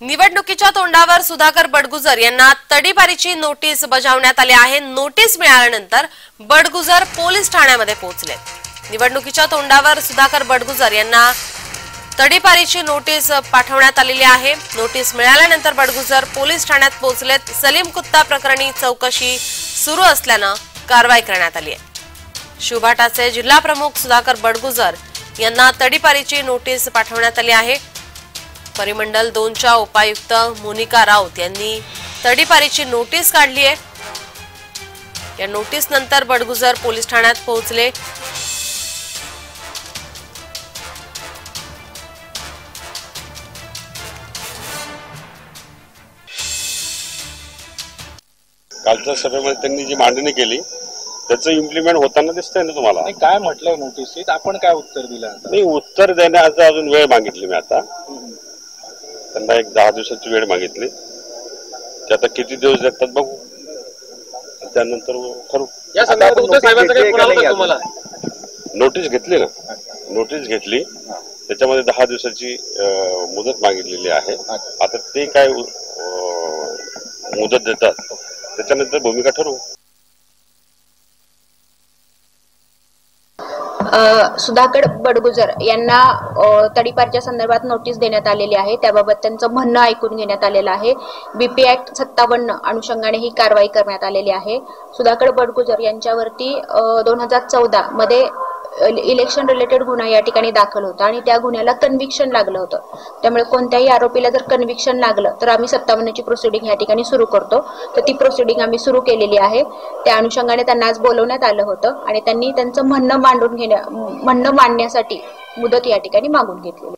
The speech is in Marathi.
निवडणुकीच्या तोंडावर सुधाकर बडगुजर यांना तडीपारीची नोटीस बजावण्यात आली आहे। नोटीस मिळाल्यानंतर बडगुजर पोलीस ठाण्यामध्ये पोहोचले। निवडणुकीच्या तोंडावर सुधाकर बडगुजर यांना तडीपारीची नोटीस पाठवण्यात आलेली आहे। नोटीस मिळाल्यानंतर बडगुजर पोलीस ठाण्यात पोहोचलेत। सलीम कुत्ता प्रकरणी चौकशी सुरू असल्याने कारवाई करण्यात आली आहे। शिवभाटाचे जिल्हा प्रमुख सुधाकर बडगुजर यांना तडीपारीची नोटीस पाठवण्यात आली आहे। परिमंडल 2च्या उपायुक्त मोनिका राऊत यांनी तडीपारीची नोटीस काढली आहे। या नोटीस नंतर बडगुजर पोलीस ठाण्यात पोहोचले। कालच्या सभेमध्ये त्यांनी जी मांडणी केली त्याचं इम्प्लिमेंट होताना दिसतंय ना तुम्हाला? काय म्हटलंय नोटीसीत, आपण काय उत्तर दिलं? नाही, उत्तर देण्याचा अजून वेळ मागितली मी आता त्यांना। एक 10 दिवसाची वेळ मागितली, ते आता किती दिवस देतात बघू, त्यानंतर ठरवू। या संदर्भात उद्धव साहेबांचा काही फोन आला तुम्हाला? नोटीस घेतली ना, नोटीस घेतली, त्याच्यामध्ये 10 दिवसाची मुदत मागितलेली आहे। आता ते काय मुदत देतात त्याच्यानंतर भूमिका ठरवू। सुधाकर बडगुजर यांना तडीपारच्या संदर्भात नोटीस देण्यात आलेली आहे। त्याबाबत त्यांचं म्हणणं ऐकून घेण्यात आलेलं आहे। बीपी ऍक्ट 57 अनुषंगाने ही कारवाई करण्यात आलेली आहे। सुधाकर बडगुजर यांच्यावरती 2014 मध्ये इलेक्शन रिलेटेड गुन्हा या ठिकाणी दाखल होता आणि त्या गुन्ह्याला कन्व्हिक्शन लागलं होतं। त्यामुळे कोणत्याही आरोपीला जर कन्व्हिक्शन लागलं तर आम्ही 57ची प्रोसिडिंग या ठिकाणी सुरू करतो। तर ती प्रोसिडिंग आम्ही सुरू केलेली आहे। त्या अनुषंगाने त्यांना आज बोलवण्यात आलं होतं आणि त्यांनी त्यांचं म्हणणं मांडण्यासाठी मुदत या ठिकाणी मागून घेतलेली आहे।